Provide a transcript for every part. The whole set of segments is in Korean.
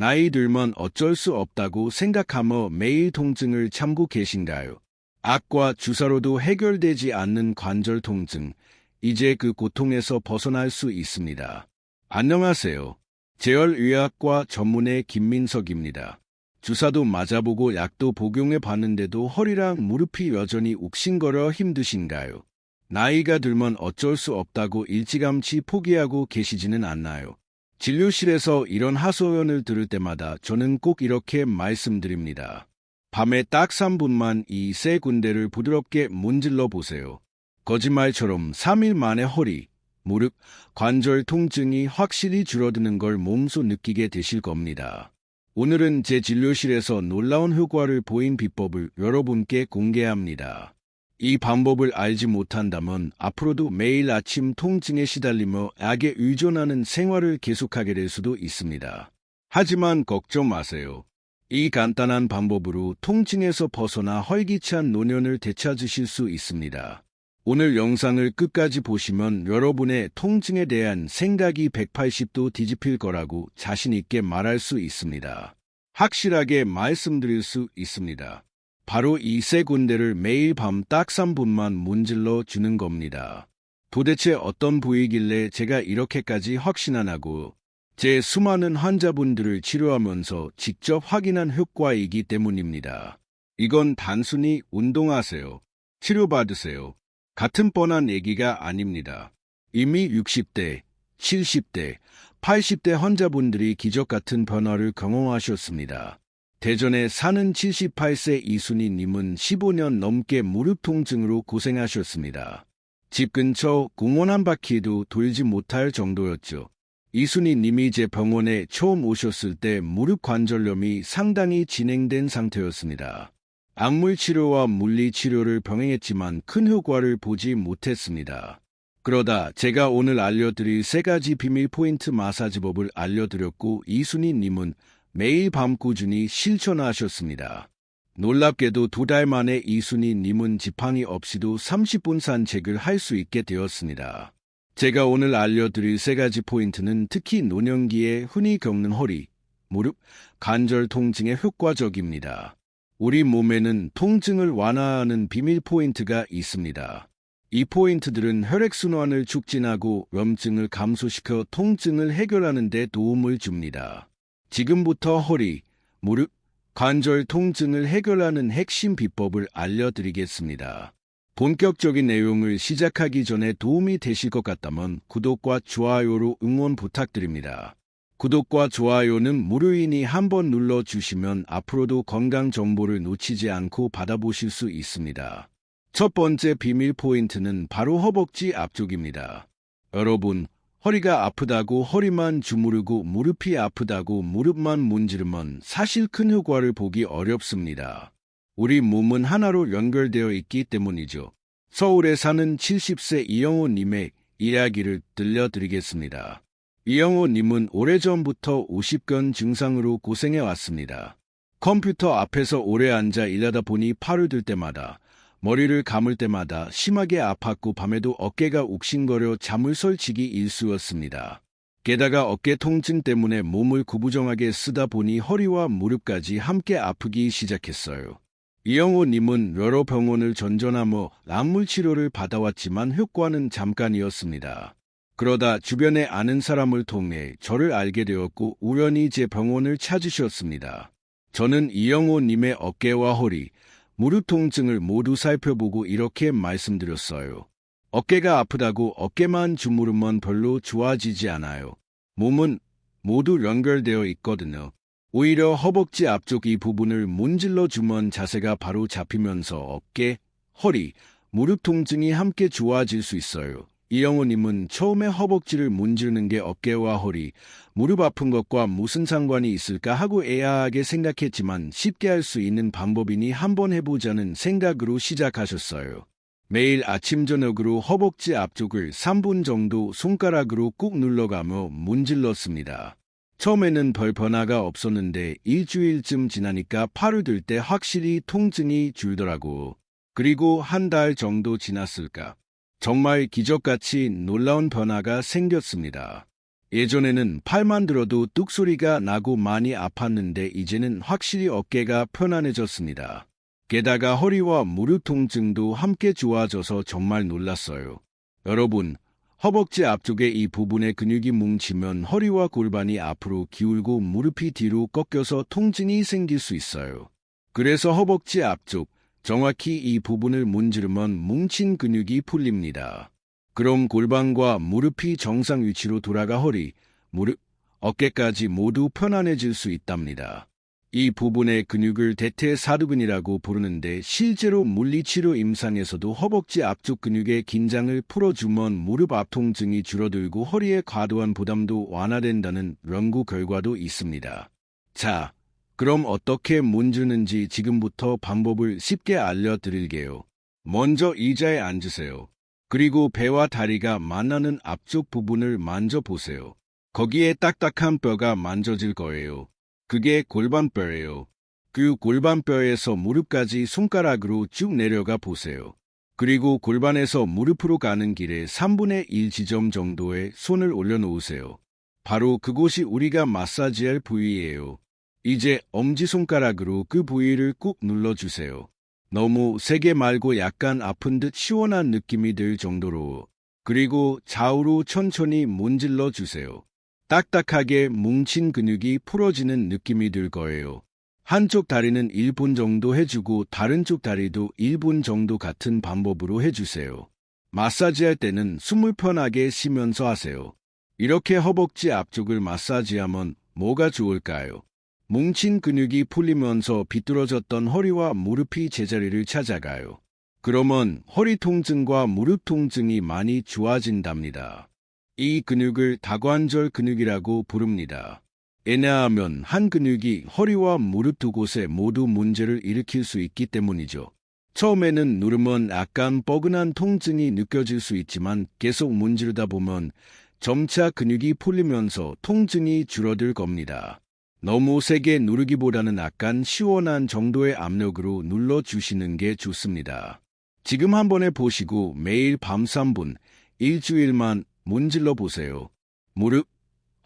나이 들면 어쩔 수 없다고 생각하며 매일 통증을 참고 계신가요? 약과 주사로도 해결되지 않는 관절 통증, 이제 그 고통에서 벗어날 수 있습니다. 안녕하세요. 재활의학과 전문의 김민석입니다. 주사도 맞아보고 약도 복용해 봤는데도 허리랑 무릎이 여전히 욱신거려 힘드신가요? 나이가 들면 어쩔 수 없다고 일찌감치 포기하고 계시지는 않나요? 진료실에서 이런 하소연을 들을 때마다 저는 꼭 이렇게 말씀드립니다. 밤에 딱 3분만 이 세 군데를 부드럽게 문질러 보세요. 거짓말처럼 3일 만에 허리, 무릎, 관절 통증이 확실히 줄어드는 걸 몸소 느끼게 되실 겁니다. 오늘은 제 진료실에서 놀라운 효과를 보인 비법을 여러분께 공개합니다. 이 방법을 알지 못한다면 앞으로도 매일 아침 통증에 시달리며 약에 의존하는 생활을 계속하게 될 수도 있습니다. 하지만 걱정 마세요. 이 간단한 방법으로 통증에서 벗어나 활기찬 노년을 되찾으실 수 있습니다. 오늘 영상을 끝까지 보시면 여러분의 통증에 대한 생각이 180도 뒤집힐 거라고 자신 있게 말할 수 있습니다. 확실하게 말씀드릴 수 있습니다. 바로 이 세 군데를 매일 밤 딱 3분만 문질러 주는 겁니다. 도대체 어떤 부위길래 제가 이렇게까지 확신하고 제 수많은 환자분들을 치료하면서 직접 확인한 효과이기 때문입니다. 이건 단순히 운동하세요, 치료받으세요, 같은 뻔한 얘기가 아닙니다. 이미 60대, 70대, 80대 환자분들이 기적 같은 변화를 경험하셨습니다. 대전에 사는 78세 이순희님은 15년 넘게 무릎 통증으로 고생하셨습니다. 집 근처 공원 한 바퀴도 돌지 못할 정도였죠. 이순희님이 제 병원에 처음 오셨을 때 무릎 관절염이 상당히 진행된 상태였습니다. 약물 치료와 물리 치료를 병행했지만 큰 효과를 보지 못했습니다. 그러다 제가 오늘 알려드릴 세 가지 비밀 포인트 마사지법을 알려드렸고 이순희님은 매일 밤 꾸준히 실천하셨습니다. 놀랍게도 2달 만에 이순희님은 지팡이 없이도 30분 산책을 할 수 있게 되었습니다. 제가 오늘 알려드릴 세 가지 포인트는 특히 노년기에 흔히 겪는 허리, 무릎, 관절 통증에 효과적입니다. 우리 몸에는 통증을 완화하는 비밀 포인트가 있습니다. 이 포인트들은 혈액순환을 촉진하고 염증을 감소시켜 통증을 해결하는 데 도움을 줍니다. 지금부터 허리, 무릎, 관절 통증을 해결하는 핵심 비법을 알려드리겠습니다. 본격적인 내용을 시작하기 전에 도움이 되실 것 같다면 구독과 좋아요로 응원 부탁드립니다. 구독과 좋아요는 무료이니 한번 눌러주시면 앞으로도 건강 정보를 놓치지 않고 받아보실 수 있습니다. 첫 번째 비밀 포인트는 바로 허벅지 앞쪽입니다. 여러분, 허리가 아프다고 허리만 주무르고 무릎이 아프다고 무릎만 문지르면 사실 큰 효과를 보기 어렵습니다. 우리 몸은 하나로 연결되어 있기 때문이죠. 서울에 사는 70세 이영호님의 이야기를 들려드리겠습니다. 이영호님은 오래전부터 50견 증상으로 고생해왔습니다. 컴퓨터 앞에서 오래 앉아 일하다 보니 팔을 들 때마다, 머리를 감을 때마다 심하게 아팠고 밤에도 어깨가 욱신거려 잠을 설치기 일쑤였습니다. 게다가 어깨 통증 때문에 몸을 구부정하게 쓰다 보니 허리와 무릎까지 함께 아프기 시작했어요. 이영호님은 여러 병원을 전전하며 약물 치료를 받아왔지만 효과는 잠깐이었습니다. 그러다 주변에 아는 사람을 통해 저를 알게 되었고 우연히 제 병원을 찾으셨습니다. 저는 이영호님의 어깨와 허리, 무릎 통증을 모두 살펴보고 이렇게 말씀드렸어요. 어깨가 아프다고 어깨만 주무르면 별로 좋아지지 않아요. 몸은 모두 연결되어 있거든요. 오히려 허벅지 앞쪽 이 부분을 문질러주면 자세가 바로 잡히면서 어깨, 허리, 무릎 통증이 함께 좋아질 수 있어요. 이영호님은 처음에 허벅지를 문지르는 게 어깨와 허리, 무릎 아픈 것과 무슨 상관이 있을까 하고 애매하게 생각했지만 쉽게 할 수 있는 방법이니 한번 해보자는 생각으로 시작하셨어요. 매일 아침 저녁으로 허벅지 앞쪽을 3분 정도 손가락으로 꾹 눌러가며 문질렀습니다. 처음에는 별 변화가 없었는데 일주일쯤 지나니까 팔을 들 때 확실히 통증이 줄더라고. 그리고 한 달 정도 지났을까. 정말 기적같이 놀라운 변화가 생겼습니다. 예전에는 팔만 들어도 뚝소리가 나고 많이 아팠는데 이제는 확실히 어깨가 편안해졌습니다. 게다가 허리와 무릎 통증도 함께 좋아져서 정말 놀랐어요. 여러분, 허벅지 앞쪽의 이 부분에 근육이 뭉치면 허리와 골반이 앞으로 기울고 무릎이 뒤로 꺾여서 통증이 생길 수 있어요. 그래서 허벅지 앞쪽, 정확히 이 부분을 문지르면 뭉친 근육이 풀립니다. 그럼 골반과 무릎이 정상 위치로 돌아가 허리, 무릎, 어깨까지 모두 편안해질 수 있답니다. 이 부분의 근육을 대퇴사두근이라고 부르는데 실제로 물리치료 임상에서도 허벅지 앞쪽 근육의 긴장을 풀어주면 무릎 앞 통증이 줄어들고 허리의 과도한 부담도 완화된다는 연구 결과도 있습니다. 자, 그럼 어떻게 문지르는지 지금부터 방법을 쉽게 알려드릴게요. 먼저 의자에 앉으세요. 그리고 배와 다리가 만나는 앞쪽 부분을 만져보세요. 거기에 딱딱한 뼈가 만져질 거예요. 그게 골반뼈예요. 그 골반뼈에서 무릎까지 손가락으로 쭉 내려가 보세요. 그리고 골반에서 무릎으로 가는 길에 3분의 1 지점 정도에 손을 올려놓으세요. 바로 그곳이 우리가 마사지할 부위예요. 이제 엄지손가락으로 그 부위를 꾹 눌러주세요. 너무 세게 말고 약간 아픈 듯 시원한 느낌이 들 정도로. 그리고 좌우로 천천히 문질러 주세요. 딱딱하게 뭉친 근육이 풀어지는 느낌이 들 거예요. 한쪽 다리는 1분 정도 해주고 다른 쪽 다리도 1분 정도 같은 방법으로 해주세요. 마사지할 때는 숨을 편하게 쉬면서 하세요. 이렇게 허벅지 앞쪽을 마사지하면 뭐가 좋을까요? 뭉친 근육이 풀리면서 비뚤어졌던 허리와 무릎이 제자리를 찾아가요. 그러면 허리 통증과 무릎 통증이 많이 좋아진답니다. 이 근육을 다관절 근육이라고 부릅니다. 왜냐하면 한 근육이 허리와 무릎 두 곳에 모두 문제를 일으킬 수 있기 때문이죠. 처음에는 누르면 약간 뻐근한 통증이 느껴질 수 있지만 계속 문지르다 보면 점차 근육이 풀리면서 통증이 줄어들 겁니다. 너무 세게 누르기보다는 약간 시원한 정도의 압력으로 눌러주시는 게 좋습니다. 지금 한번 해보시고 매일 밤 3분, 일주일만 문질러 보세요. 무릎,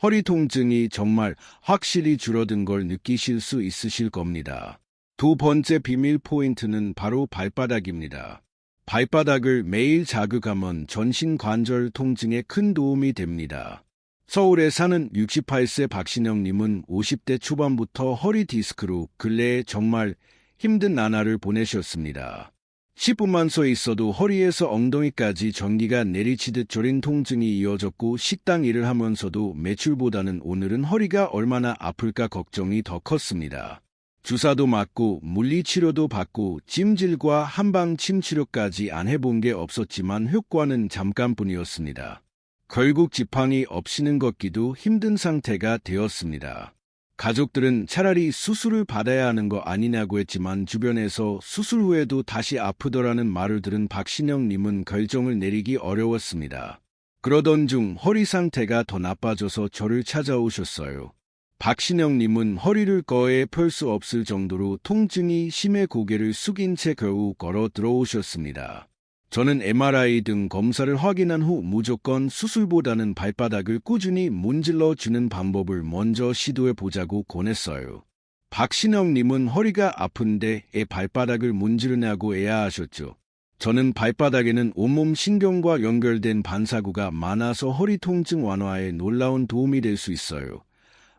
허리 통증이 정말 확실히 줄어든 걸 느끼실 수 있으실 겁니다. 두 번째 비밀 포인트는 바로 발바닥입니다. 발바닥을 매일 자극하면 전신 관절 통증에 큰 도움이 됩니다. 서울에 사는 68세 박신영님은 50대 초반부터 허리 디스크로 근래에 정말 힘든 나날을 보내셨습니다. 10분만 서 있어도 허리에서 엉덩이까지 전기가 내리치듯 저린 통증이 이어졌고 식당 일을 하면서도 매출보다는 오늘은 허리가 얼마나 아플까 걱정이 더 컸습니다. 주사도 맞고 물리치료도 받고 찜질과 한방침 치료까지 안 해본 게 없었지만 효과는 잠깐뿐이었습니다. 결국 지팡이 없이는 걷기도 힘든 상태가 되었습니다. 가족들은 차라리 수술을 받아야 하는 거 아니냐고 했지만 주변에서 수술 후에도 다시 아프더라는 말을 들은 박신영님은 결정을 내리기 어려웠습니다. 그러던 중 허리 상태가 더 나빠져서 저를 찾아오셨어요. 박신영님은 허리를 거에 펼 수 없을 정도로 통증이 심해 고개를 숙인 채 겨우 걸어 들어오셨습니다. 저는 MRI 등 검사를 확인한 후 무조건 수술보다는 발바닥을 꾸준히 문질러 주는 방법을 먼저 시도해 보자고 권했어요. 박신영님은 허리가 아픈데 애 발바닥을 문지르냐고 애아하셨죠. 저는 발바닥에는 온몸 신경과 연결된 반사구가 많아서 허리 통증 완화에 놀라운 도움이 될 수 있어요.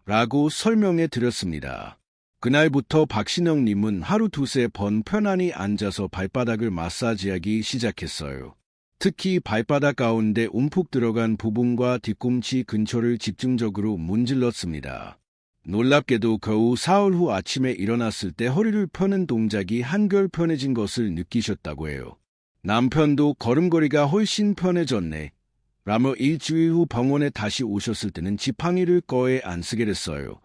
라고 설명해 드렸습니다. 그날부터 박신영님은 하루 두세 번 편안히 앉아서 발바닥을 마사지하기 시작했어요. 특히 발바닥 가운데 움푹 들어간 부분과 뒤꿈치 근처를 집중적으로 문질렀습니다. 놀랍게도 겨우 사흘 후 아침에 일어났을 때 허리를 펴는 동작이 한결 편해진 것을 느끼셨다고 해요. 남편도 걸음걸이가 훨씬 편해졌네. 라며 일주일 후 병원에 다시 오셨을 때는 지팡이를 거에 안 쓰게 됐어요.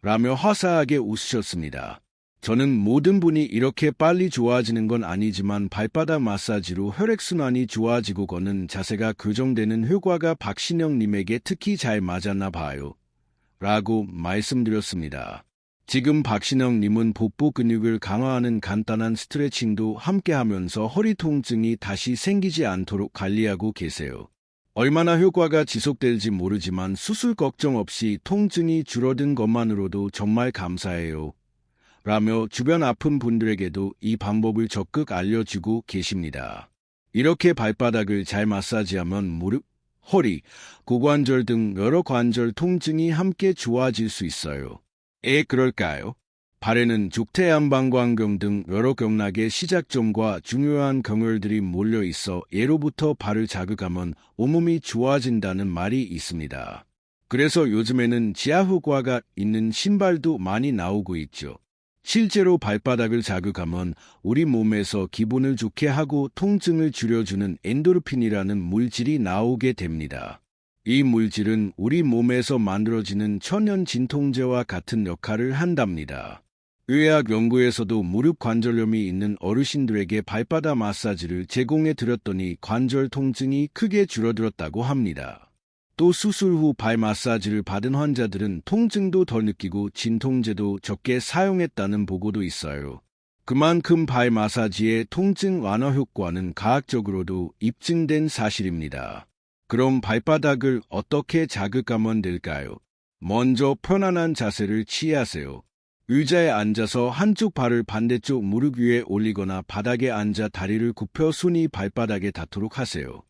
라며 화사하게 웃으셨습니다. 저는 모든 분이 이렇게 빨리 좋아지는 건 아니지만 발바닥 마사지로 혈액순환이 좋아지고 걷는 자세가 교정되는 효과가 박신영님에게 특히 잘 맞았나 봐요. 라고 말씀드렸습니다. 지금 박신영님은 복부 근육을 강화하는 간단한 스트레칭도 함께 하면서 허리 통증이 다시 생기지 않도록 관리하고 계세요. 얼마나 효과가 지속될지 모르지만 수술 걱정 없이 통증이 줄어든 것만으로도 정말 감사해요. 라며 주변 아픈 분들에게도 이 방법을 적극 알려주고 계십니다. 이렇게 발바닥을 잘 마사지하면 무릎, 허리, 고관절 등 여러 관절 통증이 함께 좋아질 수 있어요. 그럴까요? 발에는 족태양방광경 등 여러 경락의 시작점과 중요한 경혈들이 몰려 있어 예로부터 발을 자극하면 온몸이 좋아진다는 말이 있습니다. 그래서 요즘에는 지하 효과가 있는 신발도 많이 나오고 있죠. 실제로 발바닥을 자극하면 우리 몸에서 기분을 좋게 하고 통증을 줄여주는 엔도르핀이라는 물질이 나오게 됩니다. 이 물질은 우리 몸에서 만들어지는 천연 진통제와 같은 역할을 한답니다. 의학 연구에서도 무릎 관절염이 있는 어르신들에게 발바닥 마사지를 제공해 드렸더니 관절 통증이 크게 줄어들었다고 합니다. 또 수술 후 발 마사지를 받은 환자들은 통증도 덜 느끼고 진통제도 적게 사용했다는 보고도 있어요. 그만큼 발 마사지의 통증 완화 효과는 과학적으로도 입증된 사실입니다. 그럼 발바닥을 어떻게 자극하면 될까요? 먼저 편안한 자세를 취하세요. 의자에 앉아서 한쪽 발을 반대쪽 무릎 위에 올리거나 바닥에 앉아 다리를 굽혀 손이 발바닥에 닿도록 하세요.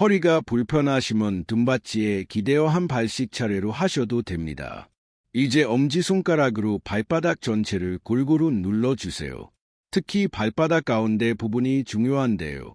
허리가 불편하시면 등받이에 기대어 한 발씩 차례로 하셔도 됩니다. 이제 엄지손가락으로 발바닥 전체를 골고루 눌러주세요. 특히 발바닥 가운데 부분이 중요한데요.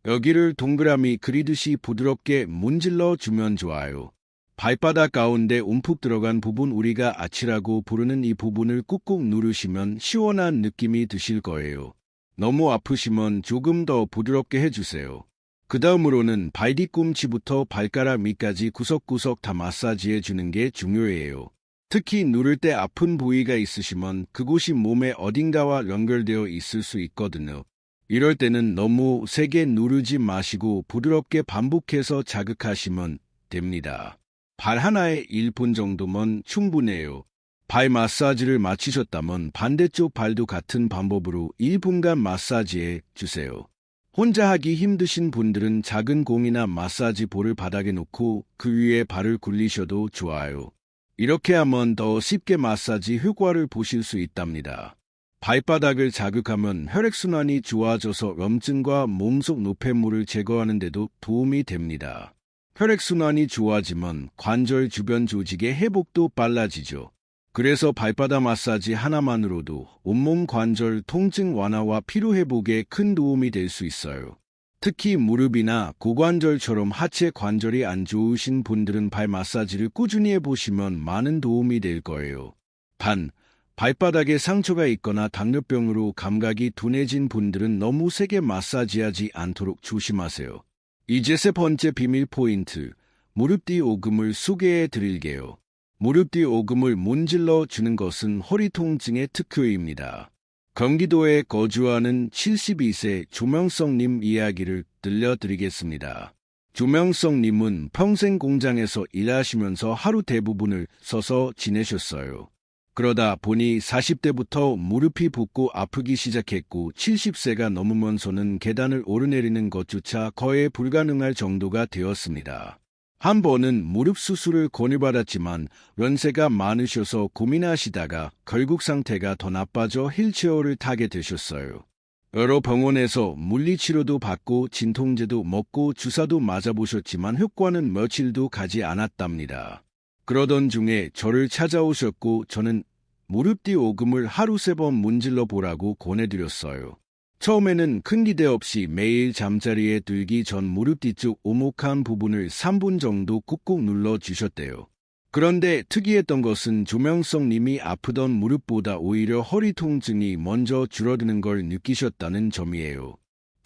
여기를 동그라미 그리듯이 부드럽게 문질러 주면 좋아요. 발바닥 가운데 움푹 들어간 부분 우리가 아치라고 부르는 이 부분을 꾹꾹 누르시면 시원한 느낌이 드실 거예요. 너무 아프시면 조금 더 부드럽게 해주세요. 그 다음으로는 발 뒤꿈치부터 발가락 밑까지 구석구석 다 마사지해 주는 게 중요해요. 특히 누를 때 아픈 부위가 있으시면 그곳이 몸의 어딘가와 연결되어 있을 수 있거든요. 이럴 때는 너무 세게 누르지 마시고 부드럽게 반복해서 자극하시면 됩니다. 발 하나에 1분 정도면 충분해요. 발 마사지를 마치셨다면 반대쪽 발도 같은 방법으로 1분간 마사지해 주세요. 혼자 하기 힘드신 분들은 작은 공이나 마사지 볼을 바닥에 놓고 그 위에 발을 굴리셔도 좋아요. 이렇게 하면 더 쉽게 마사지 효과를 보실 수 있답니다. 발바닥을 자극하면 혈액순환이 좋아져서 염증과 몸속 노폐물을 제거하는 데도 도움이 됩니다. 혈액순환이 좋아지면 관절 주변 조직의 회복도 빨라지죠. 그래서 발바닥 마사지 하나만으로도 온몸 관절 통증 완화와 피로 회복에 큰 도움이 될 수 있어요. 특히 무릎이나 고관절처럼 하체 관절이 안 좋으신 분들은 발 마사지를 꾸준히 해보시면 많은 도움이 될 거예요. 발바닥에 상처가 있거나 당뇨병으로 감각이 둔해진 분들은 너무 세게 마사지하지 않도록 조심하세요. 이제 세 번째 비밀 포인트, 무릎 뒤 오금을 소개해 드릴게요. 무릎 뒤 오금을 문질러 주는 것은 허리 통증의 특효입니다. 경기도에 거주하는 72세 조명석님 이야기를 들려드리겠습니다. 조명석님은 평생 공장에서 일하시면서 하루 대부분을 서서 지내셨어요. 그러다 보니 40대부터 무릎이 붓고 아프기 시작했고 70세가 넘으면서는 계단을 오르내리는 것조차 거의 불가능할 정도가 되었습니다. 한 번은 무릎 수술을 권유받았지만 연세가 많으셔서 고민하시다가 결국 상태가 더 나빠져 휠체어를 타게 되셨어요. 여러 병원에서 물리치료도 받고 진통제도 먹고 주사도 맞아보셨지만 효과는 며칠도 가지 않았답니다. 그러던 중에 저를 찾아오셨고 저는 무릎 뒤 오금을 하루 3번 문질러 보라고 권해드렸어요. 처음에는 큰 기대 없이 매일 잠자리에 들기 전 무릎 뒤쪽 오목한 부분을 3분 정도 꾹꾹 눌러주셨대요. 그런데 특이했던 것은 조명석 님이 아프던 무릎보다 오히려 허리 통증이 먼저 줄어드는 걸 느끼셨다는 점이에요.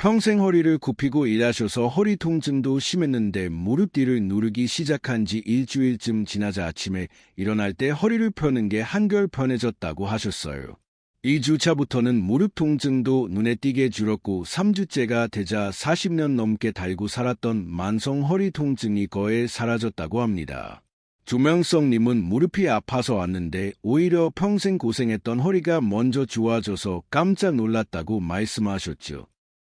평생 허리를 굽히고 일하셔서 허리 통증도 심했는데 무릎 뒤를 누르기 시작한 지 일주일쯤 지나자 아침에 일어날 때 허리를 펴는 게 한결 편해졌다고 하셨어요. 2주차부터는 무릎 통증도 눈에 띄게 줄었고 3주째가 되자 40년 넘게 달고 살았던 만성 허리 통증이 거의 사라졌다고 합니다. 조명석님은 무릎이 아파서 왔는데 오히려 평생 고생했던 허리가 먼저 좋아져서 깜짝 놀랐다고 말씀하셨죠.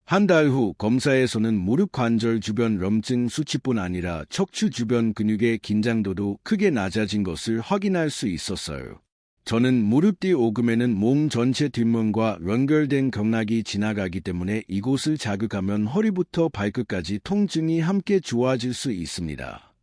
한 달 후 검사에서는 무릎 관절 주변 럼증 수치뿐 아니라 척추 주변 근육의 긴장도도 크게 낮아진 것을 확인할 수 있었어요. 저는 무릎 뒤 오금에는 몸 전체 뒷면과 연결된 경락이 지나가기 때문에 이곳을 자극하면 허리부터 발끝까지 통증이 함께 좋아질 수 있습니다.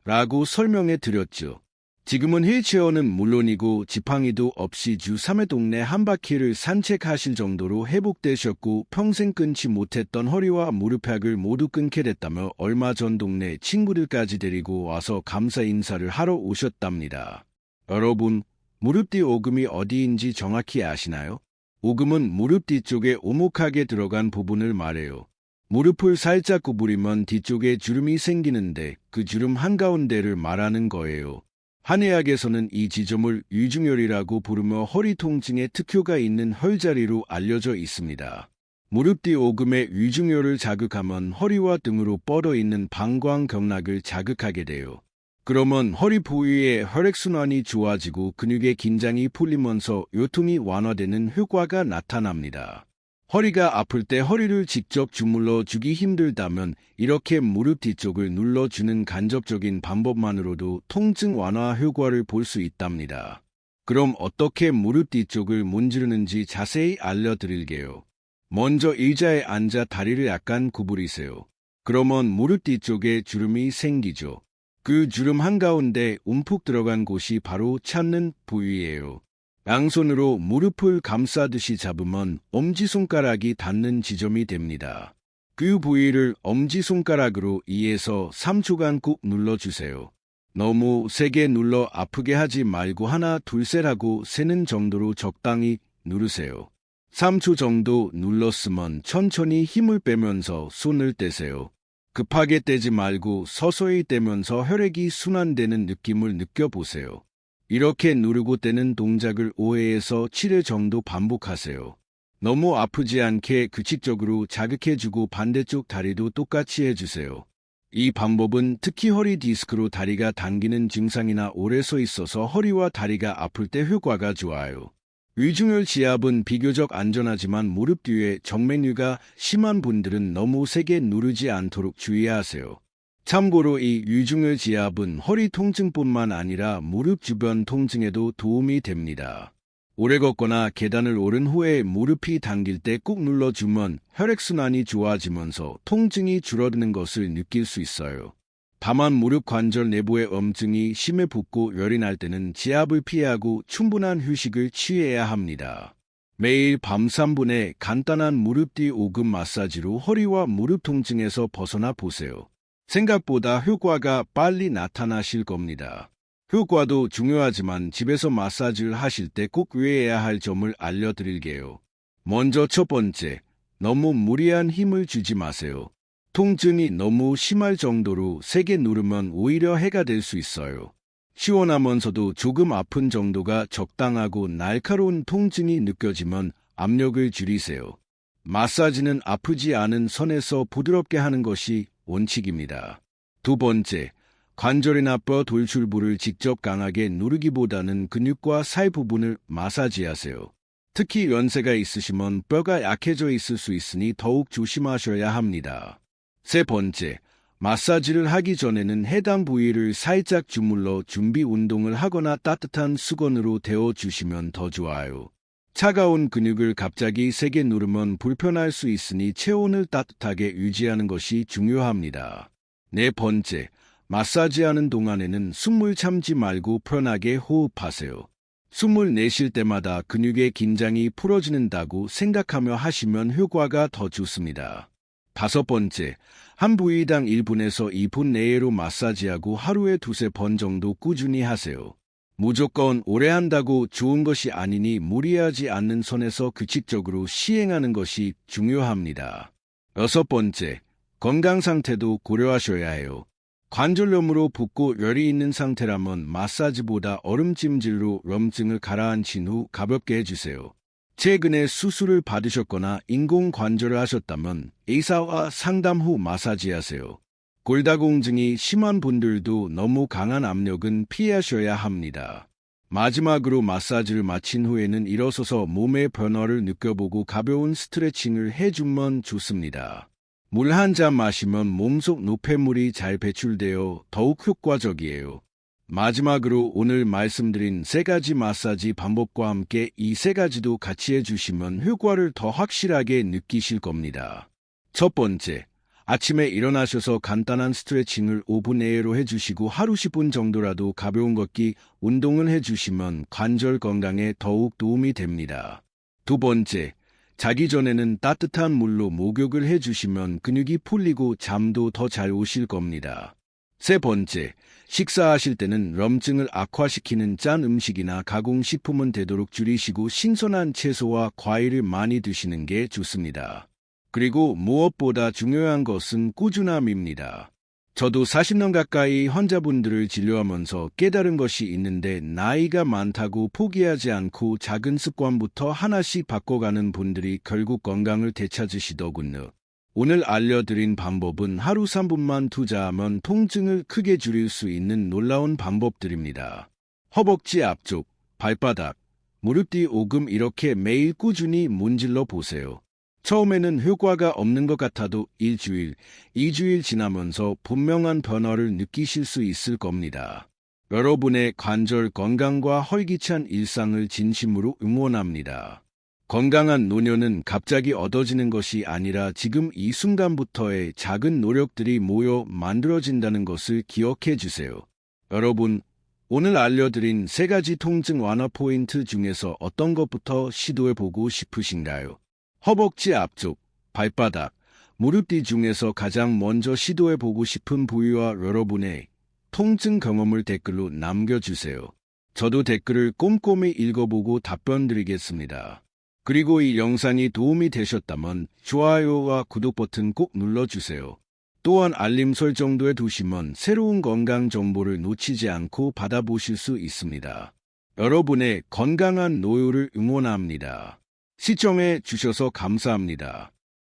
라고 설명해 드렸죠. 지금은 휠체어는 물론이고 지팡이도 없이 주 3회 동네 한 바퀴를 산책하실 정도로 회복되셨고 평생 끊지 못했던 허리와 무릎팍을 모두 끊게 됐다며 얼마 전 동네 친구들까지 데리고 와서 감사 인사를 하러 오셨답니다. 여러분, 무릎 뒤 오금이 어디인지 정확히 아시나요? 오금은 무릎 뒤쪽에 오목하게 들어간 부분을 말해요. 무릎을 살짝 구부리면 뒤쪽에 주름이 생기는데 그 주름 한가운데를 말하는 거예요. 한의학에서는 이 지점을 위중혈이라고 부르며 허리 통증에 특효가 있는 혈자리로 알려져 있습니다. 무릎 뒤 오금의 위중혈을 자극하면 허리와 등으로 뻗어 있는 방광 경락을 자극하게 돼요. 그러면 허리 부위의 혈액순환이 좋아지고 근육의 긴장이 풀리면서 요통이 완화되는 효과가 나타납니다. 허리가 아플 때 허리를 직접 주물러 주기 힘들다면 이렇게 무릎 뒤쪽을 눌러주는 간접적인 방법만으로도 통증 완화 효과를 볼 수 있답니다. 그럼 어떻게 무릎 뒤쪽을 문지르는지 자세히 알려드릴게요. 먼저 의자에 앉아 다리를 약간 구부리세요. 그러면 무릎 뒤쪽에 주름이 생기죠. 그 주름 한가운데 움푹 들어간 곳이 바로 찾는 부위예요. 양손으로 무릎을 감싸듯이 잡으면 엄지손가락이 닿는 지점이 됩니다. 그 부위를 엄지손가락으로 2에서 3초간 꾹 눌러주세요. 너무 세게 눌러 아프게 하지 말고 하나 둘셋 하고 세는 정도로 적당히 누르세요. 3초 정도 눌렀으면 천천히 힘을 빼면서 손을 떼세요. 급하게 떼지 말고 서서히 떼면서 혈액이 순환되는 느낌을 느껴보세요. 이렇게 누르고 떼는 동작을 5회에서 7회 정도 반복하세요. 너무 아프지 않게 규칙적으로 자극해주고 반대쪽 다리도 똑같이 해주세요. 이 방법은 특히 허리 디스크로 다리가 당기는 증상이나 오래 서 있어서 허리와 다리가 아플 때 효과가 좋아요. 위중혈 지압은 비교적 안전하지만 무릎 뒤에 정맥류가 심한 분들은 너무 세게 누르지 않도록 주의하세요. 참고로 이 위중혈 지압은 허리 통증뿐만 아니라 무릎 주변 통증에도 도움이 됩니다. 오래 걷거나 계단을 오른 후에 무릎이 당길 때 꾹 눌러주면 혈액순환이 좋아지면서 통증이 줄어드는 것을 느낄 수 있어요. 다만 무릎 관절 내부의 염증이 심해 붓고 열이 날 때는 지압을 피하고 충분한 휴식을 취해야 합니다. 매일 밤 3분의 간단한 무릎 뒤 오금 마사지로 허리와 무릎 통증에서 벗어나 보세요. 생각보다 효과가 빨리 나타나실 겁니다. 효과도 중요하지만 집에서 마사지를 하실 때 꼭 유의해야 할 점을 알려드릴게요. 먼저 첫 번째, 너무 무리한 힘을 주지 마세요. 통증이 너무 심할 정도로 세게 누르면 오히려 해가 될 수 있어요. 시원하면서도 조금 아픈 정도가 적당하고 날카로운 통증이 느껴지면 압력을 줄이세요. 마사지는 아프지 않은 선에서 부드럽게 하는 것이 원칙입니다. 두 번째, 관절이나 뼈 돌출부를 직접 강하게 누르기보다는 근육과 사이 부분을 마사지하세요. 특히 연세가 있으시면 뼈가 약해져 있을 수 있으니 더욱 조심하셔야 합니다. 세 번째, 마사지를 하기 전에는 해당 부위를 살짝 주물러 준비 운동을 하거나 따뜻한 수건으로 데워주시면 더 좋아요. 차가운 근육을 갑자기 세게 누르면 불편할 수 있으니 체온을 따뜻하게 유지하는 것이 중요합니다. 네 번째, 마사지하는 동안에는 숨을 참지 말고 편하게 호흡하세요. 숨을 내쉴 때마다 근육의 긴장이 풀어지는다고 생각하며 하시면 효과가 더 좋습니다. 다섯 번째, 한 부위당 1분에서 2분 내외로 마사지하고 하루에 2~3번 정도 꾸준히 하세요. 무조건 오래 한다고 좋은 것이 아니니 무리하지 않는 선에서 규칙적으로 시행하는 것이 중요합니다. 여섯 번째, 건강 상태도 고려하셔야 해요. 관절염으로 붓고 열이 있는 상태라면 마사지보다 얼음찜질로 염증을 가라앉힌 후 가볍게 해주세요. 최근에 수술을 받으셨거나 인공관절을 하셨다면 의사와 상담 후 마사지하세요. 골다공증이 심한 분들도 너무 강한 압력은 피하셔야 합니다. 마지막으로 마사지를 마친 후에는 일어서서 몸의 변화를 느껴보고 가벼운 스트레칭을 해주면 좋습니다. 물 한 잔 마시면 몸속 노폐물이 잘 배출되어 더욱 효과적이에요. 마지막으로 오늘 말씀드린 3가지 마사지 방법과 함께 이 3가지도 같이 해주시면 효과를 더 확실하게 느끼실 겁니다. 첫 번째, 아침에 일어나셔서 간단한 스트레칭을 5분 내로 해주시고 하루 10분 정도라도 가벼운 걷기 운동을 해주시면 관절 건강에 더욱 도움이 됩니다. 두 번째, 자기 전에는 따뜻한 물로 목욕을 해주시면 근육이 풀리고 잠도 더 잘 오실 겁니다. 세 번째, 식사하실 때는 염증을 악화시키는 짠 음식이나 가공식품은 되도록 줄이시고 신선한 채소와 과일을 많이 드시는 게 좋습니다. 그리고 무엇보다 중요한 것은 꾸준함입니다. 저도 40년 가까이 환자분들을 진료하면서 깨달은 것이 있는데 나이가 많다고 포기하지 않고 작은 습관부터 하나씩 바꿔가는 분들이 결국 건강을 되찾으시더군요. 오늘 알려드린 방법은 하루 3분만 투자하면 통증을 크게 줄일 수 있는 놀라운 방법들입니다. 허벅지 앞쪽, 발바닥, 무릎 뒤 오금 이렇게 매일 꾸준히 문질러 보세요. 처음에는 효과가 없는 것 같아도 일주일, 2주일 지나면서 분명한 변화를 느끼실 수 있을 겁니다. 여러분의 관절 건강과 활기찬 일상을 진심으로 응원합니다. 건강한 노년은 갑자기 얻어지는 것이 아니라 지금 이 순간부터의 작은 노력들이 모여 만들어진다는 것을 기억해 주세요. 여러분, 오늘 알려드린 3가지 통증 완화 포인트 중에서 어떤 것부터 시도해보고 싶으신가요? 허벅지 앞쪽, 발바닥, 무릎 뒤 중에서 가장 먼저 시도해보고 싶은 부위와 여러분의 통증 경험을 댓글로 남겨주세요. 저도 댓글을 꼼꼼히 읽어보고 답변 드리겠습니다. 그리고 이 영상이 도움이 되셨다면 좋아요와 구독 버튼 꼭 눌러주세요. 또한 알림 설정도 해두시면 새로운 건강 정보를 놓치지 않고 받아보실 수 있습니다. 여러분의 건강한 노후를 응원합니다. 시청해 주셔서 감사합니다.